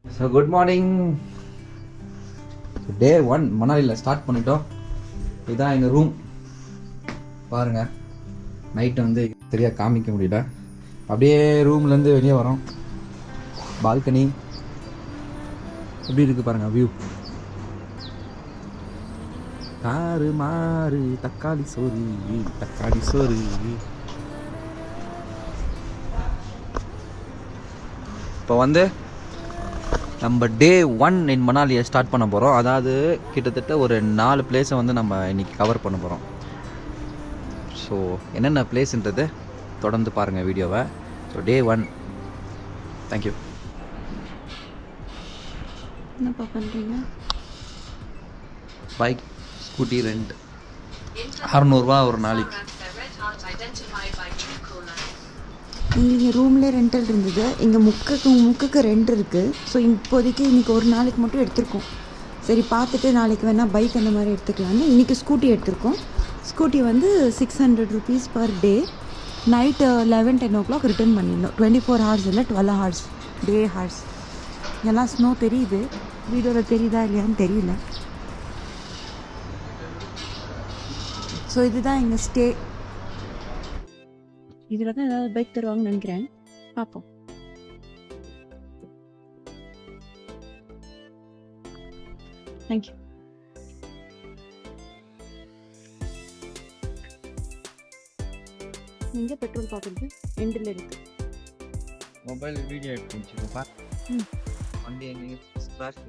So good morning. Day 1 மணாலியில் start பண்ணிட்டோம். இதுதான் எங்கள் ரூம் பாருங்கள். நைட்டு வந்து சரியாக காமிக்க முடியல. அப்படியே ரூம்லேருந்து வெளியே வரோம். பால்கனி எப்படி இருக்குது பாருங்கள் வியூ. காரு மாறு தக்காளி சோறு தக்காளி சோறு. இப்போ வந்து நம்ம டே 1 இன் மணாலியை ஸ்டார்ட் பண்ண போகிறோம். அதாவது கிட்டத்தட்ட ஒரு 4 பிளேஸை வந்து நம்ம இன்றைக்கி கவர் பண்ண போகிறோம். ஸோ என்னென்ன பிளேஸ்ன்றது தொடர்ந்து பாருங்கள் வீடியோவை. So day 1. தேங்க்யூ. என்னப்பா பண்ணுறீங்க? பைக் ஸ்கூட்டி ரெண்ட் 600 ஒரு நாளைக்கு. இங்கே ரூம்லேயே ரெண்டல் இருந்தது. இங்கே முக்குக்கு ரெண்ட் இருக்குது. ஸோ இப்போதைக்கு இன்றைக்கி ஒரு நாளைக்கு மட்டும் எடுத்திருக்கோம். சரி பார்த்துட்டு நாளைக்கு வேணால் பைக் அந்த மாதிரி எடுத்துக்கலான்னு இன்றைக்கி ஸ்கூட்டி எடுத்திருக்கோம். ஸ்கூட்டி வந்து 600 rupees per day. Night 11-10 o'clock return பண்ணிடணும். 24 hours இல்லை 12 hours டே ஹார்ஸ். எல்லாம் ஸ்னோ தெரியுது. வீடியோவில் தெரியுதா இல்லையான்னு தெரியல. ஸோ இதுதான் எங்கள் ஸ்டே. இதில் தான் ஏதாவது பைக் தருவாங்கன்னு நினைக்கிறேன். பார்ப்போம். தேங்க்யூ. எங்கே பெட்ரோல் பார்க்குறது? எண்டில் இருக்கு. மொபைல் வீடியோ எடுத்து வண்டி எங்கே ஸ்க்ராட்ச்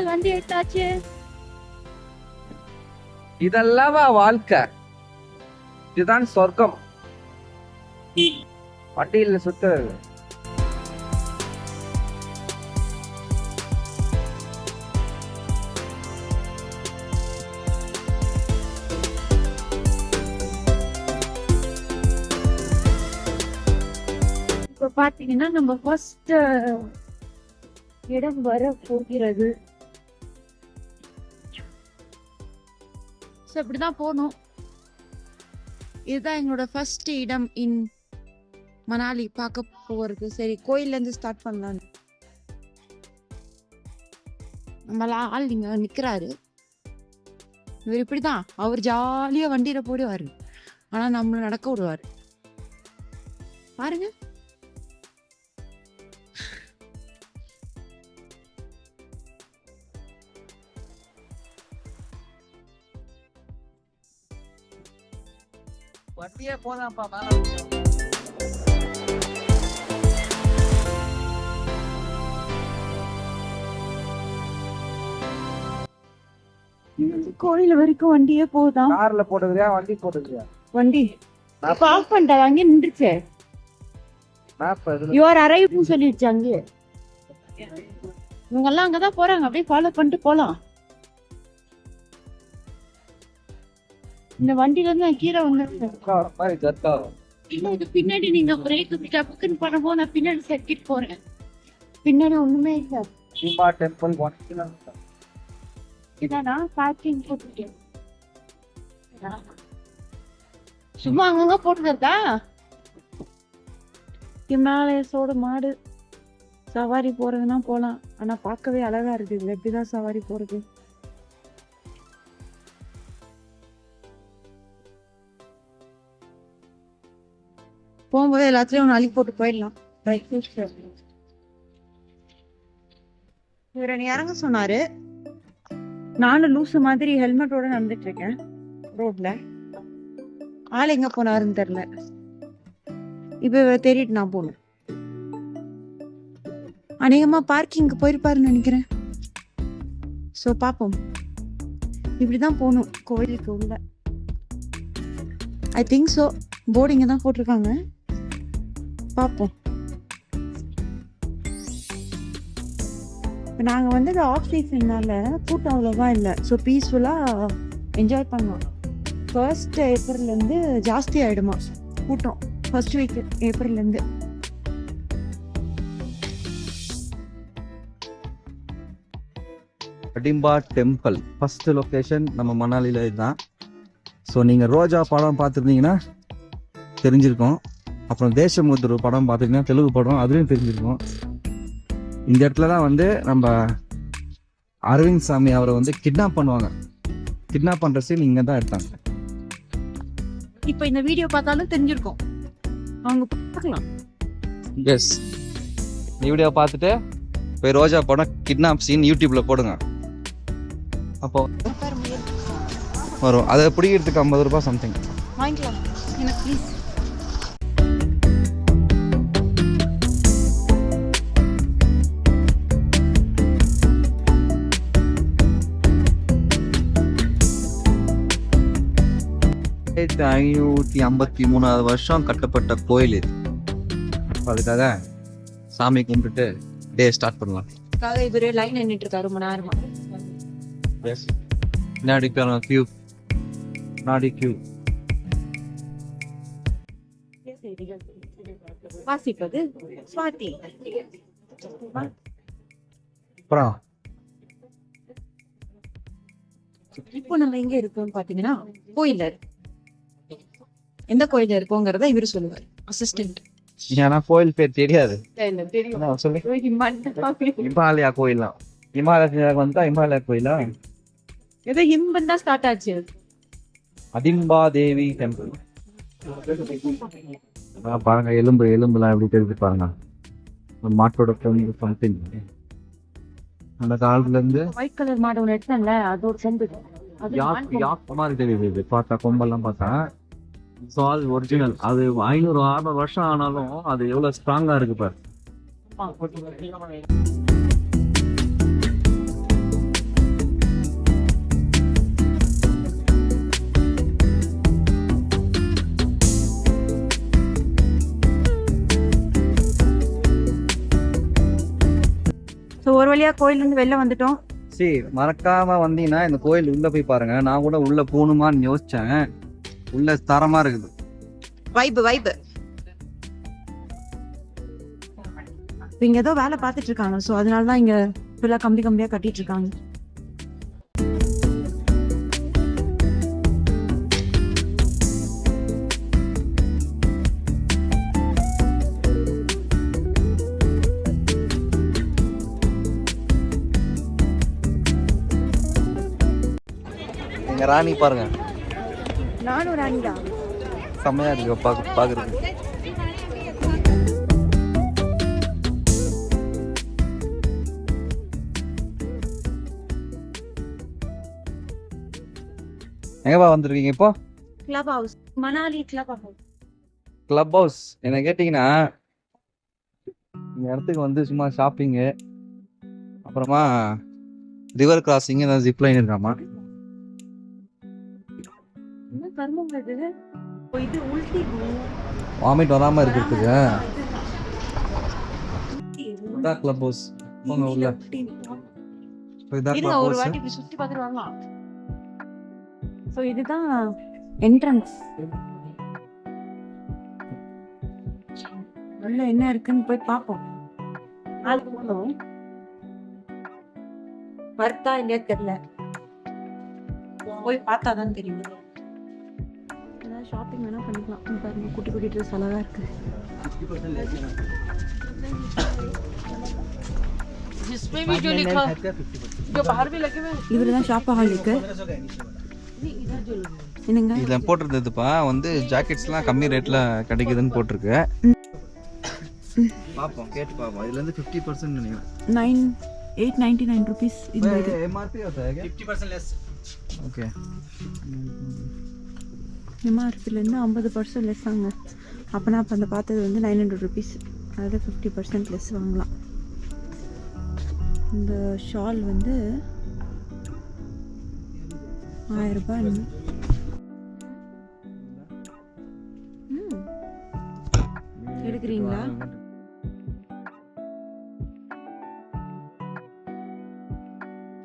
வண்டி எடுத்தாச்சு. இதெல்லாம் வாழ்க்கை. இதுதான் சொர்க்கம். வண்டியில் சுத்துறது. இப்போ பார்த்தீங்கன்னா நம்ம ஃபர்ஸ்ட் இடம் வர போகிறது. ஸோ இப்படி தான் போகணும். இதுதான் எங்களோட ஃபர்ஸ்ட் இடம் இன் மணாலி பார்க்க போகிறது. சரி கோயிலேருந்து ஸ்டார்ட் பண்ணலான்னு நம்மளாம் ஆள் இங்கே நிற்கிறாரு. இவர் இப்படி தான், அவர் ஜாலியாக வண்டியில் போடுவார். ஆனால் நம்மளை நடக்க விடுவார் பாருங்க. வண்டியே போதாப்பா மேல. கோயில் வரைக்கும் வண்டியே போகுதான். கார்ல போட்டுக்கிறியா வண்டி போட்டுக்கிறியா? வண்டி இப்ப ஆஃப் பண்ணிட்டாங்க. அங்கே நின்றுச்சு. யூ ஆர் அரைவ்னு சொல்லிடுச்சு அங்கே. இவங்க எல்லாம் அங்கதான் போறாங்க. அப்படியே ஃபாலோ பண்ணிட்டு போலாம். இந்த வண்டில இருந்து நான் கீழே வந்து பின்னாடி நீங்க பிரேக் டப்புக்குன்னு பண்ணும்போது நான் பின்னாடி சர்க்கிட் போறேன். பின்னாடி ஒண்ணுமே இல்லை. சிம்பா டெம்பிள் 1 கிலோமீட்டர். இதானா பார்க்கிங் போட்டுட்டேன். சும்மா அங்கங்க போட்டுருக்கா. ஹிமாலயஸோட மாடு சவாரி போறதுன்னா போலாம். ஆனா பார்க்கவே அழகா இருக்கு. இதுல எப்படிதான் சவாரி போறது? போகும்போது எல்லாத்துலயும் நாளைக்கு போட்டு போயிடலாம். இவர் என்னை இறங்க சொன்னாரு. நானும் லூசு மாதிரி ஹெல்மெட்டோட நடந்துட்டு இருக்கேன் ரோட்ல. ஆள் எங்க போனாருன்னு தெரியல. இப்ப தேடிட்டு நான் போகணும். அநேகமா பார்க்கிங்க்கு போயிருப்பாருன்னு நினைக்கிறேன். ஸோ பார்ப்போம். இப்படிதான் போகணும் கோயிலுக்கு உள்ள. I think so. போர்டிங்க தான் போட்டிருக்காங்க. பார்ப்போம். இப்போ நாங்கள் வந்து ஆஃப் சீசன்னால கூட்டம் அவ்வளோவா இல்லை. ஸோ பீஸ்ஃபுல்லாக என்ஜாய் பண்ணோம். 1st ஏப்ரல்லேருந்து ஜாஸ்தி ஆகிடுமா கூட்டம். ஃபர்ஸ்ட் வீக் ஏப்ரல்லேருந்து. கடிம்பா டெம்பிள் ஃபர்ஸ்ட் லொக்கேஷன் நம்ம மணாலியில் இதுதான். ஸோ நீங்கள் ரோஜா படம் பார்த்துருந்தீங்கன்னா தெரிஞ்சிருக்கும். அப்புறம் தேசமுத்ரு படம் பார்த்திங்கன்னா தெலுங்கு படம், அதுலேயும் தெரிஞ்சிருக்கும். இந்த இடத்துல தான் வந்து நம்ம அரவிந்த் சாமி அவரை வந்து கிட்னாப் பண்ணுவாங்க. கிட்னாப் பண்ணுற சீன் இங்கே தான் எடுத்தாங்க. இப்போ இந்த வீடியோ பார்த்தாலும் தெரிஞ்சிருக்கும், அவங்க பார்க்கலாம். எஸ், இந்த வீடியோ பார்த்துட்டு போய் ரோஜா படம் கிட்னாப் சீன் யூடியூப்பில் போடுங்க. அப்போ வரும். அதை பிடிக்கிறதுக்கு 50 ரூபாய் சம்திங் வாங்கிக்கலாம் எனக்கு ப்ளீஸ். ஆயிரத்தி 553வது வருஷம் கட்டப்பட்ட கோயில் இது. அதுக்காக சாமி கும்பிட்டுட்டு டே ஸ்டார்ட் பண்ணலாம். இவரு லைன் நின்றுட்டு இருக்காரு ரொம்ப நேரமா. பின்னாடி கியூ, பின்னாடி கியூ. வாசிப்பது ஸ்வாதி. அப்புறம் இப்போ நம்ம எங்க இருக்கோம் பாத்தீங்கன்னா கோயில்ல. எந்த கோயில்ல இருக்கோங்கிறத இவரு சொல்லுவார், அசிஸ்டன்ட். ஏன்னா கோயில் பேர் தெரியாது. சொல்லு. இமாலயா கோயிலாம். இமாலயா வந்தா இமாலயா கோயிலா? ஏதோ ஹிம்பன் தான் ஸ்டார்ட் ஆச்சு. அதிம்பா தேவி டெம்பிள். பாருங்க, எலும்புலாம் எப்படி தெரிஞ்சு பாருங்க. மாட்டோட சம்திங் அந்த காலத்துல இருந்து ஒயிட் கலர் மாடு ஒன்று எடுத்தேன்ல, அதோட சொம்பு மாதிரி தெரியுது. பார்த்தா கொம்பெல்லாம் பார்த்தா சால் ஒரிஜினல். அது 500-600 வருஷம் ஆனாலும் அது எவ்வளவு ஸ்ட்ராங்கா இருக்கு பாரு. ஒரு வழியா கோயில்ல இருந்து வெளில வந்துட்டோம். சரி, மறக்காம வந்தீங்கன்னா இந்த கோயில் உள்ள போய் பாருங்க. நான் கூட உள்ள போகணுமான்னு யோசிச்சேன். உள்ள தரமா இருக்குது. வைப் இங்க ஏதோ வேலை பார்த்துட்டு இருக்காங்க. ஸோ அதனாலதான் இங்க ஃபுல்லா கம்பியா கட்டிட்டு இருக்காங்க. எங்க ராணி பாருங்க. நானும் ராணிதான். செம்மையா இருக்கு பாக்குறது. எங்கப்பா வந்திருக்கீங்க இப்போ? Club house, Manali club house. Club house என்ன கேட்டீங்கன்னா, இந்த இடத்துக்கு வந்து சும்மா ஷாப்பிங்கு, அப்புறமா ரிவர் கிராசிங், ஏதாவது ஜிப்லைன் இருக்காமா. வாமிட் வராம இருக்கிறதுக்கு இதான் கிளப் ஹவுஸ். போங்க உள்ள. இதான் கிளப் ஒரு ஹவுஸ். வாட்டி இப்படி சுத்தி பார்த்துட்டு வரலாம். சோ இதுதான் என்ட்ரன்ஸ். உள்ள என்ன இருக்குன்னு போய் பார்ப்போம். வர்த்தா இல்லையா தெரியல, போய் பார்த்தாதான் தெரியும். ஏதாவது ஷாப்பிங் வேணா பண்ணிக்கலாம். பாருங்க, குட்டி ட்ரெஸ் அழகா இருக்கு. இவருதான் ஷாப்பஹாலிக்கு. என்னங்க இதுல போட்டிருந்ததுப்பா வந்து ஜாக்கெட்ஸ்லாம் கம்மி ரேட்ல கிடைக்குதுன்னு போட்டிருக்கு. பாப்போம், கேட்டு பாப்போம். இதுல இருந்து 50% நினைக்கிறேன். 899 rupees. இந்த இது एमआरपी होता है क्या? 50% लेस. ओके. எம்ஆர்பில இருந்து 50% லெஸ் ஆங்க. அப்பனா அப்ப அந்த பார்த்தது வந்து 900 rupees. அதில் 50% லெஸ் வாங்கலாம். இந்த ஷால் வந்து 1000 ரூபாய். எடுக்கிறீங்களா?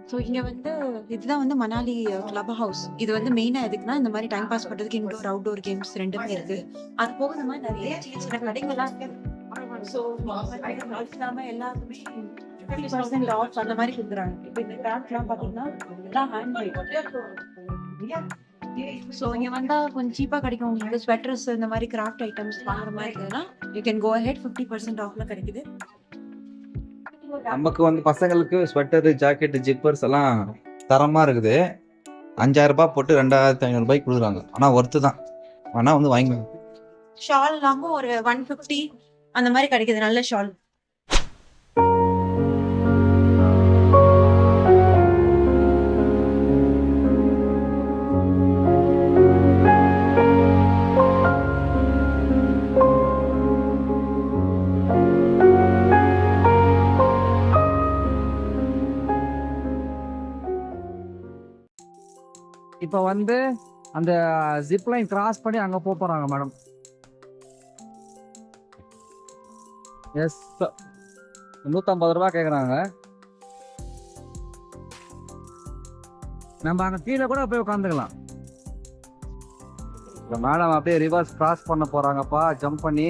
ஸோ இங்கே வந்து இதுதான் வந்து மணாலி கிளப் ஹவுஸ். இது வந்து மெயினாக எதுக்குன்னா, இந்த மாதிரி டைம் பாஸ் பண்ணுறதுக்கு இன்டோர் அவுட்டோர் கேம்ஸ் ரெண்டுமே இருக்கு. அது போக இந்த மாதிரி நிறைய சின்ன கடைகள்லாம் இருக்கு. ஸோ அது இல்லாமல் எல்லாருக்குமே 50% ஆஃப் அந்த மாதிரி கொடுக்குறாங்க. இப்போ இந்த கிராஃப்ட்லாம் பார்த்தீங்கன்னா எல்லாம் ஹேண்ட் மேட். ஸோ இங்கே வந்தால் கொஞ்சம் சீப்பாக கிடைக்கும் உங்களுக்கு. ஸ்வெட்டர்ஸ் இந்த மாதிரி கிராஃப்ட் ஐட்டம்ஸ் வாங்குற மாதிரி இருந்ததுன்னா யூ கேன் கோ அஹெட். 50% ஆஃப்ல கிடைக்குது. நமக்கு வந்து பசங்களுக்கு ஸ்வெட்டரு, ஜாக்கெட்டு, ஜிப்பர்ஸ் எல்லாம் தரமாக இருக்குது. 5000 ரூபாய் போட்டு 2500 ரூபாய்க்கு கொடுக்குறாங்க. ஆனால் ஒர்த்து தான். ஆனால் வந்து வாங்கிக்கணும். ஷால் இல்லாமல் ஒரு 150 அந்த மாதிரி கிடைக்குது நல்ல ஷால். இப்போ வந்து அந்த ஜிப் லைன் கிராஸ் பண்ணி அங்கே போகிறாங்க மேடம். எஸ், 150 ரூபா கேட்குறாங்க. நம்ம அங்கே கீழே கூட போய் உட்காந்துக்கலாம். இந்த மேடம் அப்படியே ரிவர்ஸ் கிராஸ் பண்ண போகிறாங்கப்பா, ஜம்ப் பண்ணி.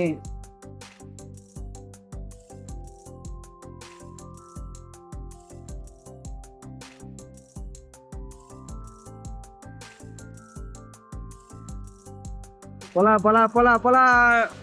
போலாம் போலாம் போலாம் போலாம்.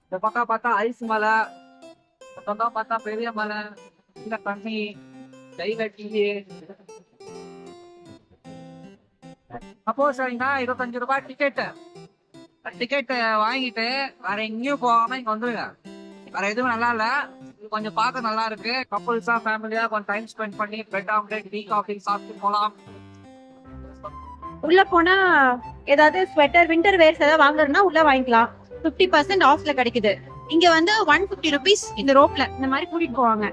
இந்த பக்கம் பார்த்தா ஐஸ் மலை, இந்த பக்கம் பார்த்தா பெரிய மலை, இந்த தண்ணி, கையில டிவி. சப்போஸ் 25 ரூபாய் டிக்கெட் வாங்கிட்டு வேற எங்கேயும் போகாம இங்க வந்துருங்க. வேற எதுவும் நல்லா இல்ல, இது கொஞ்சம் பார்க்க நல்லா இருக்கு. கப்புள்ஸா ஃபேமிலியா கொஞ்சம் டைம் ஸ்பெண்ட் பண்ணி பிரெட் ஆம்லெட், டீ காஃபி சாப்பிட்டு போலாம். உள்ள போனா ஏதாவது ஸ்வெட்டர், வின்டர் வேர்ஸ் ஏதாவது வாங்குறதுன்னா உள்ள வாங்கிக்கலாம். 50% ஆஃப்ல கிடைக்குது. இங்க வந்து 150 ருபீஸ் இந்த ரோப்ல இந்த மாதிரி கூட்டிட்டு போவாங்க.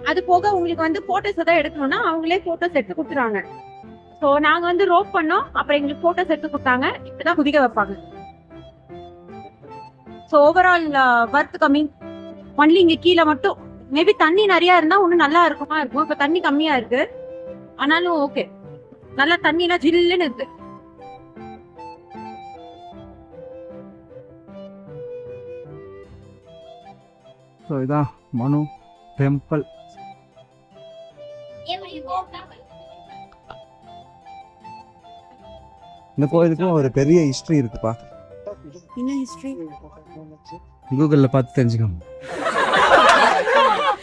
அது போக உங்களுக்கு வந்து போட்டோஸ் ஏதாவது எடுக்கணும்னா அவங்களே போட்டோஸ் எடுத்து கொடுத்துறாங்க. ஸோ நாங்க வந்து ரோப் பண்ணோம், அப்புறம் எங்களுக்கு போட்டோஸ் எடுத்து கொடுத்தாங்க. இப்படிதான் குதிக்க வைப்பாங்க. ஸோ ஓவரால் வர்த் கம்மி. ஒன்லி இங்க கீழே மட்டும் மேபி தண்ணி நிறைய இருந்தா ஒன்னும் நல்லா இருக்குமா இருக்கும். இப்ப தண்ணி கம்மியா இருக்கு, ஆனாலும் ஓகே. நல்லா தண்ணிலாம் ஜில்லுன்னு இருக்கு. ஸோ இதான் மனு டெம்பிள். இந்த கோயிலுக்கும் ஒரு பெரிய ஹிஸ்டரி இருக்குப்பா. என்ன ஹிஸ்ட்ரி? கூகுளில் பார்த்து தெரிஞ்சுக்கோங்க.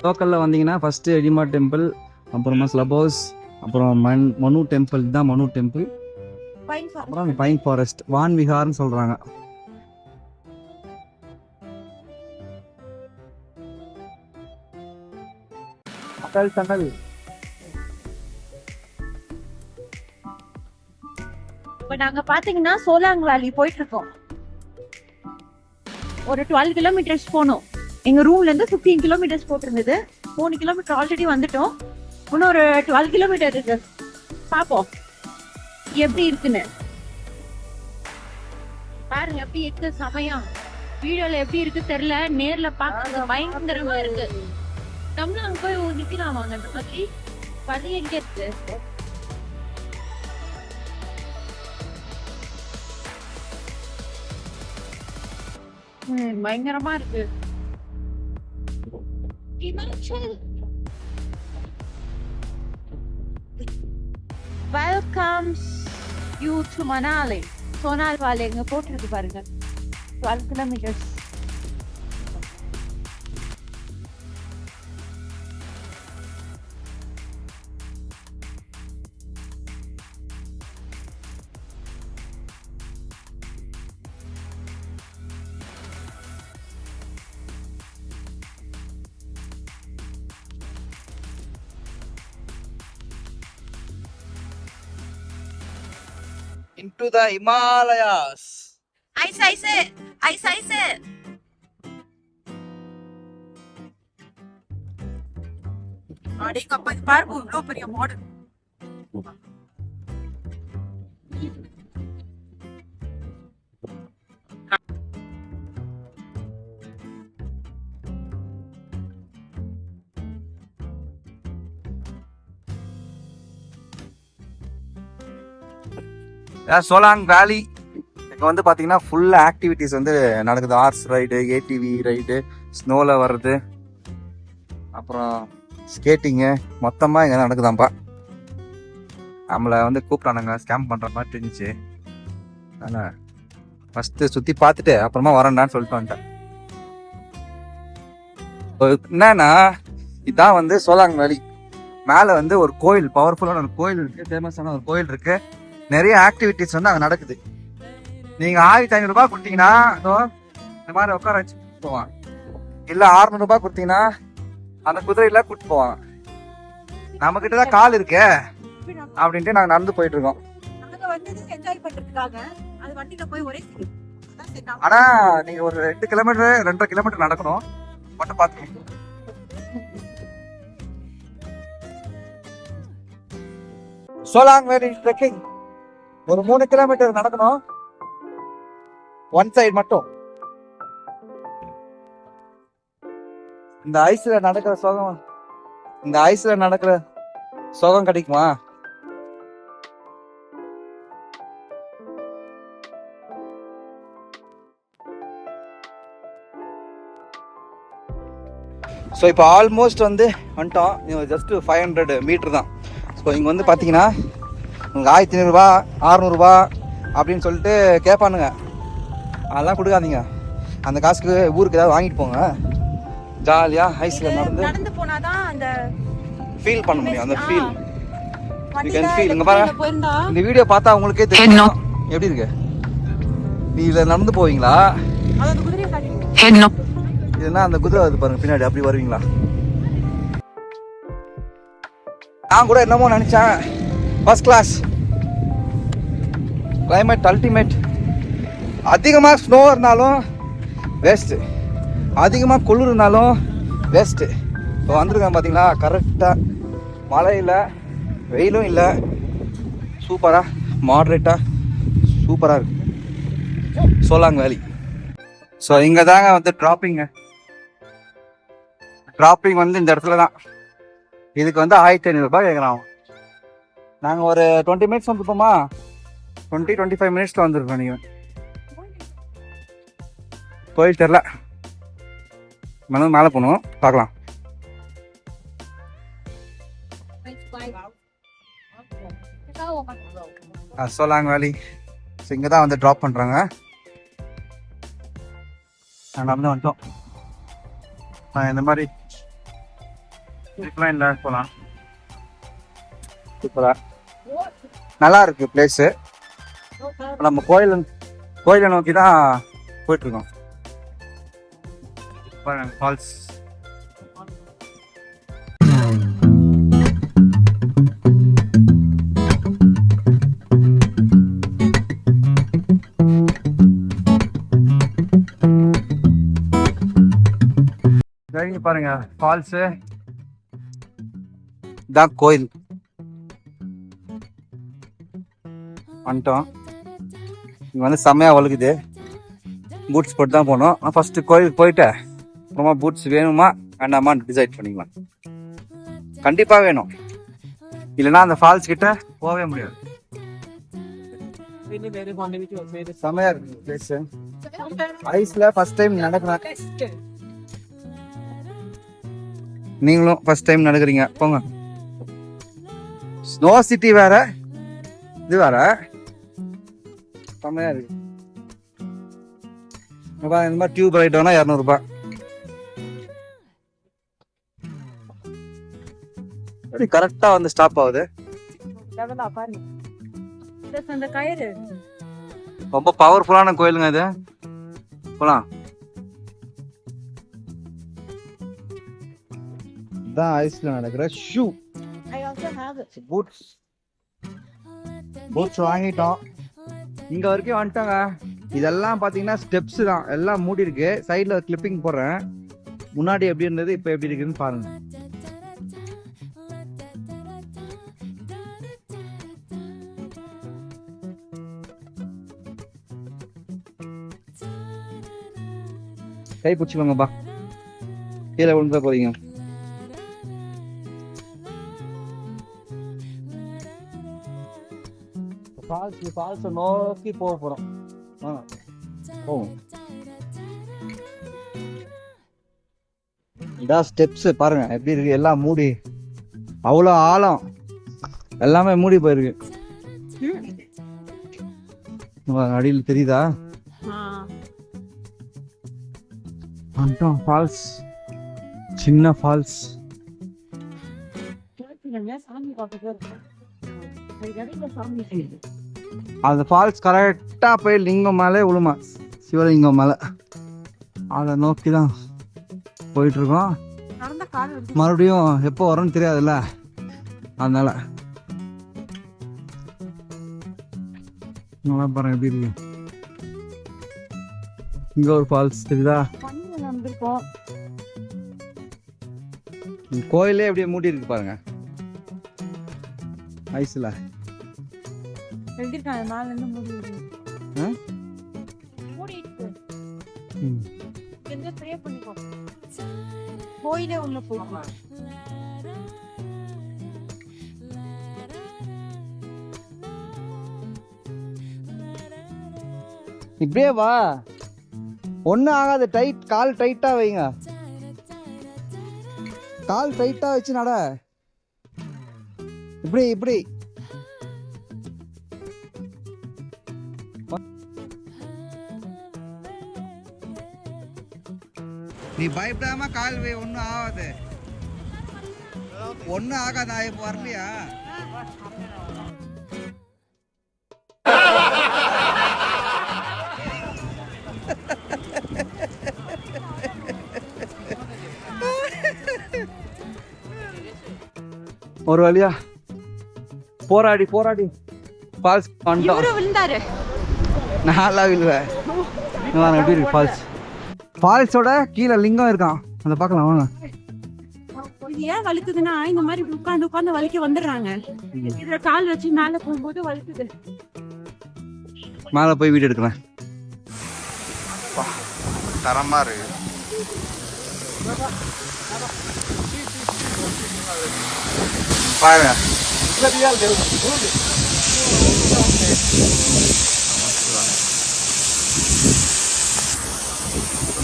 லோக்கலில் வந்தீங்கன்னா ஃபஸ்ட்டு எடிமா டெம்பிள், அப்புறமா ஸ்லபோஸ், அப்புறம் மனு டெம்பிள். தான் மனு டெம்பிள். அப்புறம் பைன் ஃபாரஸ்ட், வான் விஹார்னு சொல்கிறாங்க. தண்டல். இப்ப நாங்க பாத்தீங்கன்னா சோலாங் வேலி போயிட்டு இருக்கோம். ஒரு 12 கிலோமீட்டர்ஸ் போனோம். எங்க ரூம்ல இருந்து 15 கிலோமீட்டர்ஸ் போட்டிருந்தது. 3 கிலோமீட்டர் ஆல்ரெடி வந்துட்டோம். இன்னும் ஒரு 12 கிலோமீட்டர் இருக்கு. பாப்போம் எப்படி இருக்குன்னு. பாருங்க எப்படி இருக்கு, சமயம். வீடியோல எப்படி இருக்கு தெரியல, நேர்ல பாக்குறது பயங்கரமா இருக்கு. நம்மளும் அங்க போய் நிக்கலாம் வாங்க. அந்த மாதிரி வழி எங்க இருக்கு? பயங்கரமா இருக்கு. Welcomes you to Manali. Sonal Valley எங்க போட்டுருக்கு பாருங்க 12 kilometers. Into the Himalayas. Ice. அடே கப்பா பாருங்க இவ்ளோ பெரிய மாடல். சோலாங் வேலி இங்கே வந்து பார்த்தீங்கன்னா ஃபுல் ஆக்டிவிட்டீஸ் வந்து நடக்குது. ஹார்ஸ் ரைடு, ஏடிவி ரைடு, ஸ்னோவில் வர்றது, அப்புறம் ஸ்கேட்டிங்கு மொத்தமாக இங்கே நடக்குதாம்ப்பா. நம்மளை வந்து கூப்பிட்டானுங்க ஸ்கேம் பண்ணுற மாதிரி தெரிஞ்சிச்சு. அதனால் ஃபஸ்ட்டு சுற்றி பார்த்துட்டு அப்புறமா வரேன்டான்னு சொல்லிட்டு வந்துட்டேன். என்னன்னா இதான் வந்து சோலாங் வேலி. மேலே வந்து ஒரு கோயில், பவர்ஃபுல்லான ஒரு கோயில் இருக்குது, ஃபேமஸான ஒரு கோயில் இருக்குது. நிறைய ஆக்டிவிட்டிஸ் வந்து அங்கே நடக்குது. நீங்கள் 1500 ரூபாய் கொடுத்தீங்கன்னா இந்த மாதிரி உட்கார வச்சு போவாங்க, இல்லை 600 ரூபாய் கொடுத்தீங்கன்னா அந்த குதிரையில கூப்பிட்டு போவாங்க. நம்ம கிட்ட தான் கால் இருக்கே அப்படின்ட்டு நாங்கள் நடந்து போயிட்டு இருக்கோம். ஆனா நீங்க ஒரு 2 கிலோமீட்டர் 2.5 கிலோமீட்டர் நடக்கணும் மட்டும் பாத்துக்கோங்க. சோலாங் வேலி ட்ரெக்கிங் ஒரு 3 கிலோமீட்டர் நடக்கணும், ஒன் சைடு மட்டும். இந்த ஐஸ்ல நடக்கிற சுகம் கிடைக்குமா? ஸோ இப்போ ஆல்மோஸ்ட் வந்து வந்துட்டோம். ஜஸ்ட் 500 மீட்டர் தான். ஸோ இங்கே வந்து பார்த்தீங்கன்னா உங்களுக்கு 1500 ரூபா 600 ரூபா அப்படின்னு சொல்லிட்டு கேட்பானுங்க. அதெல்லாம் கொடுக்காதீங்க. அந்த காசுக்கு ஊருக்கு ஏதாவது வாங்கிட்டு போங்க. ஜாலியாக ஐஸில் நடந்து போனாதான் அந்த ஃபீல் பண்ண முடியும். அந்த ஃபீல் யூ கேன் ஃபீல். இங்கே பாருங்க, இந்த வீடியோ பார்த்தா உங்களுக்கே தெரியும் எப்படி இருக்கு. நீ இதில் நடந்து போவீங்களா? இதுனா அந்த குதிரை அது பாருங்க பின்னாடி, அப்படி வருவீங்களா? நான் கூட என்னமோ நினைச்சேன் ஃபர்ஸ்ட் கிளாஸ் கிளைமேட் அல்டிமேட். அதிகமாக ஸ்னோ இருந்தாலும் வேஸ்ட்டு, அதிகமாக குளிர் இருந்தாலும் வேஸ்ட்டு. இப்போ வந்திருக்கேன் பார்த்தீங்களா, கரெக்டாக மழை இல்லை, வெயிலும் இல்லை, சூப்பராக மாட்ரேட்டாக சூப்பராக இருக்கு சோலாங் வேலி. ஸோ இங்கே தாங்க வந்து ட்ராப்பிங் வந்து இந்த இடத்துல தான். இதுக்கு வந்து 1500 ரூபாய் கேட்குறான். நாங்கள் ஒரு 20 மினிட்ஸ் வந்துருப்போமா, 20-25 மினிட்ஸில் வந்துருக்கோம். நீங்கள் கோயில் தெரில, மேலே போகணும், பார்க்கலாம். சோலாங் வேலி. ஸோ இங்கே தான் வந்து ட்ராப் பண்ணுறாங்க. நாங்கள் நடந்து வந்துட்டோம். இந்த மாதிரி போகலாம். சூப்பராக நல்லா இருக்கு பிளேஸு. நம்ம கோயிலை நோக்கி தான் போயிட்டுருக்கோம். ஃபால்ஸ் பாருங்க, ஃபால்ஸு தான் கோயில். வந்துட்டோம். இங்கே வந்து செம்மையாக வழுக்குது. பூட்ஸ் போட்டு தான் போகணும். ஆனால் ஃபஸ்ட்டு கோயிலுக்கு போயிட்டு அப்புறமா பூட்ஸ் வேணுமா வேண்டாமான்னு டிசைட் பண்ணிக்கலாம். கண்டிப்பாக வேணும், இல்லைன்னா அந்த ஃபால்ஸ் கிட்ட போகவே முடியாது. செம்மையாக இருக்கு பிளேஸு. ஐஸில் ஃபர்ஸ்ட் டைம் நடக்கிறேன். நீங்களும் ஃபர்ஸ்ட் டைம் நடக்கிறீங்க போங்க. ஸ்னோ சிட்டி வேற, இது வேற செம்மையா இருக்கு. இந்த மாதிரி டியூப் ரைட் வேணா 200 ரூபாய். எப்படி கரெக்டா வந்து ஸ்டாப் ஆகுது. அந்த கயிறு ரொம்ப பவர்ஃபுல்லான கோயிலுங்க இது. போலாம். இதான் ஐஸ்ல நடக்கிற ஷூ பூட்ஸ் வாங்கிட்டோம். இங்க வரைக்கும் வந்துட்டாங்க. இதெல்லாம் பாத்தீங்கன்னா ஸ்டெப்ஸ் தான், எல்லாம் மூடி இருக்கு. சைட்ல கிளிப்பிங் போடுறேன். முன்னாடி எப்படி இருந்தது இப்ப எப்படி இருக்குன்னு பாருங்க. கை பிடிச்சிக்கோங்கப்பா, கீழே விழுந்த போறீங்க. ஃபால்ஸ் நோக்கி போக போறோம். இதான் ஸ்டெப்ஸ் பாருங்க எப்படி இருக்கு. எல்லாம் மூடி, அவ்வளோ ஆழம், எல்லாமே மூடி போயிருக்கு. அடியில் தெரியுதா ஃபால்ஸ், சின்ன ஃபால்ஸ். அந்த ஃபால்ஸ் கரெக்டா போய் லிங்கம் மேலே விழுமா, சிவலிங்கம் மேலே. அதை நோக்கி தான் போயிட்டு இருக்கோம். மறுபடியும் எப்போ வரும்னு தெரியாதுல்ல, அதனால நல்லா பாருங்க எப்படி இருக்கு. இங்க ஒரு ஃபால்ஸ் தெரியுதா. கோயிலே எப்படியே மூடி இருக்கு பாருங்க ஐஸ்ல. கோயிலே உள்ள போகலாம். இப்படியே வா, ஒன்னும் ஆகாது. டைட், கால் டைட்டா வைங்க. கால் டைட்டா வச்சு நட. இப்படி இப்படி நீ பயப்படாம கால் வை, ஒன்னும் ஆகாது. ஒன்னும் ஆகாதா? இப்ப வரலையா? ஒரு வழியா போராடி போராடி ஃபால்ஸ் விழுந்தாரு. நல்லா விழுவேன். எப்படி இருக்கு ஃபால்ஸ்? ஃபால்ஸோட கீழே லிங்கம் இருக்கான், அதை பார்க்கலாம் வாங்க. இது ஏன் வலிக்குதுன்னா, இந்த மாதிரி உட்காந்து உட்காந்து வலிக்க வந்துடுறாங்க. இதுல கால் வச்சு மேல போகும்போது வலிக்குது. மேலே போய் வீடியோ எடுக்கிறேன். தரமா இருக்கு. பாருங்க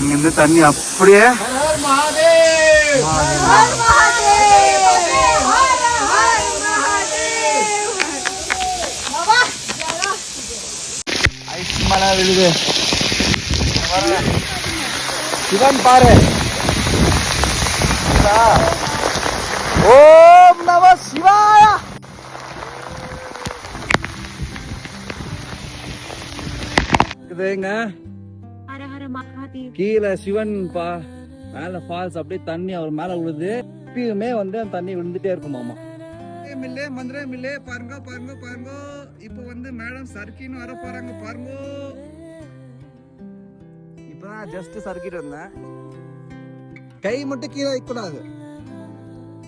இங்கிருந்து தண்ணி அப்படியே ஐஸ் மழை விழுது. சிவன் பாரு. ஓம் நம சிவாய. கீழே சிவன் பா, மேல ஃபால்ஸ், அப்படியே தண்ணி அவர் மேல விழுது. எப்பயுமே வந்து அந்த தண்ணி விழுந்துட்டே இருக்குமாமா. மில்லே மந்திர மில்லே பாருங்க பாருங்க பாருங்க. இப்போ வந்து மேடம் சர்க்கின்னு வர போறாங்க பாருங்க. இப்பதான் ஜஸ்ட் சர்க்கிட்டு வந்தேன். கை மட்டும் கீழே வைக்க கூடாது,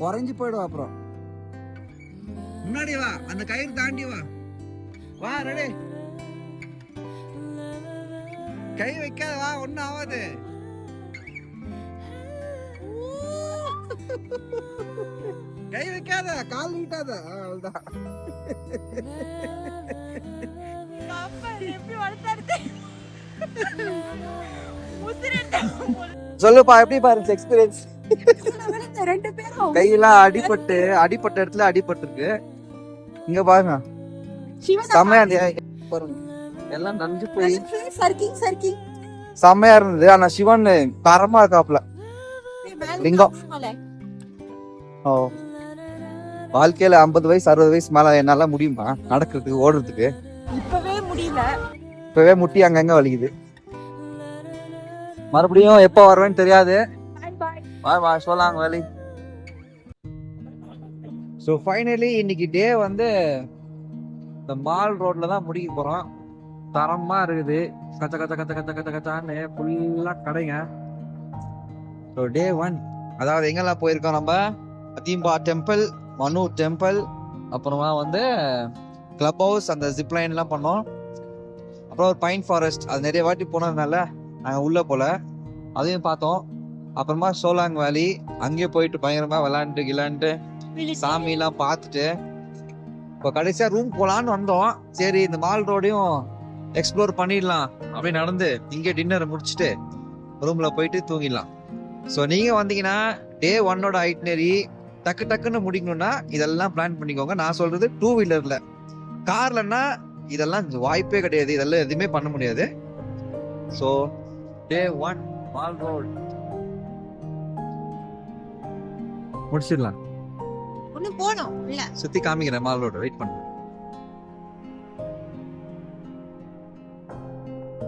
உறைஞ்சு போயிடும். அப்புறம் முன்னாடி வா, அந்த கயிறு தாண்டி வா. வா ரெடி. கை வைக்காத, வா, ஒன்னும் ஆகாது. கை வைக்காத, கால் நீட்டாத. அவ்வளவுதான். சொல்லுப்பா, எப்படி பாருங்க எக்ஸ்பீரியன்ஸ்? ரெண்டு பேரும் கையெல்லாம் அடிப்பட்ட இடத்துல அடிபட்டிருக்கு. இங்க பாருங்க செம்மையா இருந்தது. பாருங்க எல்லாம் நஞ்சு போய் சர்க்கிங் செம்மையா இருந்தது. ஆனா சிவன் தரமா இருக்காப்ல லிங்கம். ஓ வாழ்க்கையில 50 வயசு 60 வயசு மேல என்னால முடியுமா நடக்கிறதுக்கு ஓடுறதுக்கு? இப்பவே முடியல. இப்பவே முட்டி அங்கங்க வலிக்குது. மறுபடியும் எப்போ வருவேன்னு தெரியாது. பாய் சொல்லாங்க வேலி. ஸோ ஃபைனலி இன்னைக்கு டே வந்து இந்த மால் ரோட்ல தான் முடிக்க போறோம். தரமா இருக்குது. கச்ச கச்ச கச்ச கச்ச கச்ச கச்சான்னு ஃபுல்லா கடைங்க. ஸோ டே 1 அதாவது எங்கெல்லாம் போயிருக்கோம் நம்ம? அதீம்பா டெம்பிள், மனு டெம்பிள், அப்புறமா வந்து கிளப் ஹவுஸ், அந்த ஜிப்லைன்லாம் பண்ணோம். அப்புறம் ஒரு பைன் ஃபாரஸ்ட், அது நிறைய வாட்டி போனதுனால நாங்கள் உள்ளே போல அதையும் பார்த்தோம். அப்புறமா சோலாங் வேலி, அங்கேயே போயிட்டு பயங்கரமா விளாண்டுட்டு சாமிலாம் பார்த்துட்டு இப்போ கடைசியா ரூம் போலான்னு வந்தோம். சரி இந்த மால் ரோடையும் எக்ஸ்ப்ளோர் பண்ணிடலாம் அப்படின்னு நடந்து இங்கே டின்னர் முடிச்சுட்டு ரூம்ல போயிட்டு தூங்கிடலாம். ஸோ நீங்க வந்தீங்கன்னா டே 1ஓட ஐட்னரி டக்கு டக்குன்னு முடிக்கணும்னா இதெல்லாம் பிளான் பண்ணிக்கோங்க. நான் சொல்றது 2 வீலர்ல. கார்லன்னா இதெல்லாம் வாய்ப்பே கிடையாது, இதெல்லாம் எதுவுமே பண்ண முடியாது. ஸோ டே 1 மால் ரோட் முடிச்சிடலாம். ஒண்ணு போனோம் இல்ல சுத்தி காமிக்கிறேன் மால் ரோடு. வெயிட் பண்ணு.